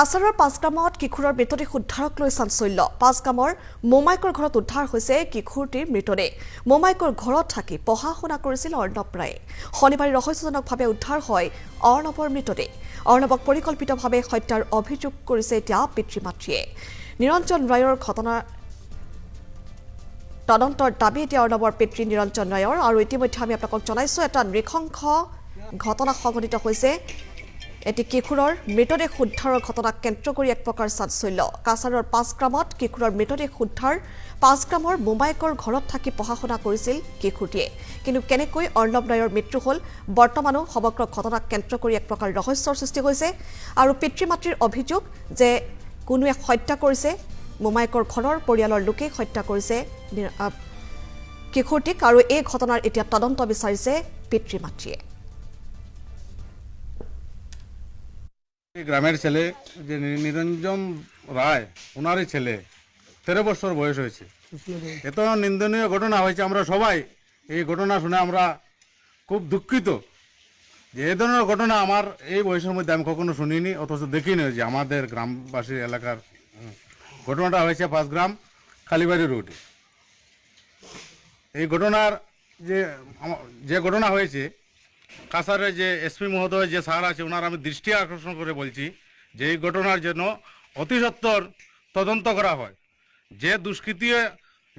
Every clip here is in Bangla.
আছাৰৰ পাঁচগামত কিশোৰৰ মৃতদেহ উদ্ধাৰক লৈ চাঞ্চল্য। পাঁচগামৰ মোমাইকৰ ঘৰত উদ্ধাৰ হৈছে কিশোৰটিৰ মৃতদেহ। মোমাইকৰ ঘৰত থাকি পঢ়া শুনা কৰিছিল অৰ্ণৱ ৰায়ে। শনিবাৰে ৰহস্যজনকভাৱে উদ্ধাৰ হয় অৰ্ণৱৰ মৃতদেহ। অৰ্ণৱক পৰিকল্পিতভাৱে হত্যাৰ অভিযোগ কৰিছে এতিয়া পিতৃ মাতৃয়ে। নিৰঞ্জন ৰায়ৰ ঘটনাৰ তদন্তৰ দাবী এতিয়া অৰ্ণৱৰ পিতৃ নিৰঞ্জন ৰায়ৰ। আৰু ইতিমধ্যে আমি আপোনালোকক জনাইছোঁ এটা নৃশংস ঘটনা সংঘটিত হৈছে। এটি কিশোৰৰ মৃতদেহ উদ্ধাৰৰ ঘটনাক কেন্দ্ৰ কৰি এক প্ৰকাৰ চাঞ্চল্য। কাছাৰৰ পাঁচগ্ৰামত কিশোৰৰ মৃতদেহ উদ্ধাৰ। পাঁচগ্ৰামৰ মোমাইকৰ ঘৰত থাকি পঢ়া শুনা কৰিছিল কিশোৰটিয়ে। কিন্তু কেনেকৈ অৰ্ণৱ ৰায়ৰ মৃত্যু হ'ল বৰ্তমানো সমগ্ৰ ঘটনাক কেন্দ্ৰ কৰি এক প্ৰকাৰ ৰহস্যৰ সৃষ্টি হৈছে। আৰু পিতৃ মাতৃৰ অভিযোগ যে কোনোৱে হত্যা কৰিছে, মোমাইকৰ ঘৰৰ পৰিয়ালৰ লোকেই হত্যা কৰিছে কিশোৰটিক। আৰু এই ঘটনাৰ এতিয়া তদন্ত বিচাৰিছে পিতৃ মাতৃয়ে। গ্রামের ছেলে যে নিরঞ্জন রায়, ওনারই ছেলে, 13 বছর বয়স হয়েছে। এত নিন্দনীয় ঘটনা হয়েছে, আমরা সবাই এই ঘটনা শুনে আমরা খুব দুঃখিত যে এই ধরনের ঘটনা আমার এই বয়সের মধ্যে আমি কখনো শুনিনি, অথচ দেখিনি যে আমাদের গ্রামবাসীর এলাকার ঘটনাটা হয়েছে পাঁচগ্রাম কালীবাড়ি রোডে। এই ঘটনার যে ঘটনা হয়েছে, কাছারের যে এসপি মহোদয় যে স্যার আছে, ওনার আমি দৃষ্টি আকর্ষণ করে বলছি যে এই ঘটনার জন্য অতি সত্বর তদন্ত করা হয়। যে দুষ্কৃতী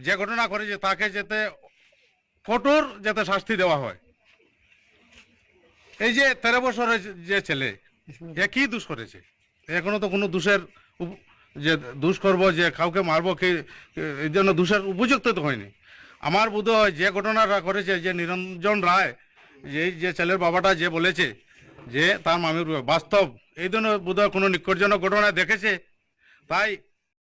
যে ঘটনা করেছে তাকে যাতে কঠোর যাতে শাস্তি দেওয়া হয়। এই যে 13 বছরের যে ছেলে, এ কি দোষ করেছে? এখনো তো কোনো দোষের যে দোষ করবো, যে কাউকে মারবো, কি এই জন্য দোষের উপযুক্ত তো হয়নি। আমার বোধ হয় যে ঘটনাটা করেছে যে নিরঞ্জন রায়, যে ছেলের বাবাটা যে বলেছে যে তার মামির বাস্তব, এই জন্য বোধহয় কোনো নিকটজনক ঘটনা দেখেছে, তাই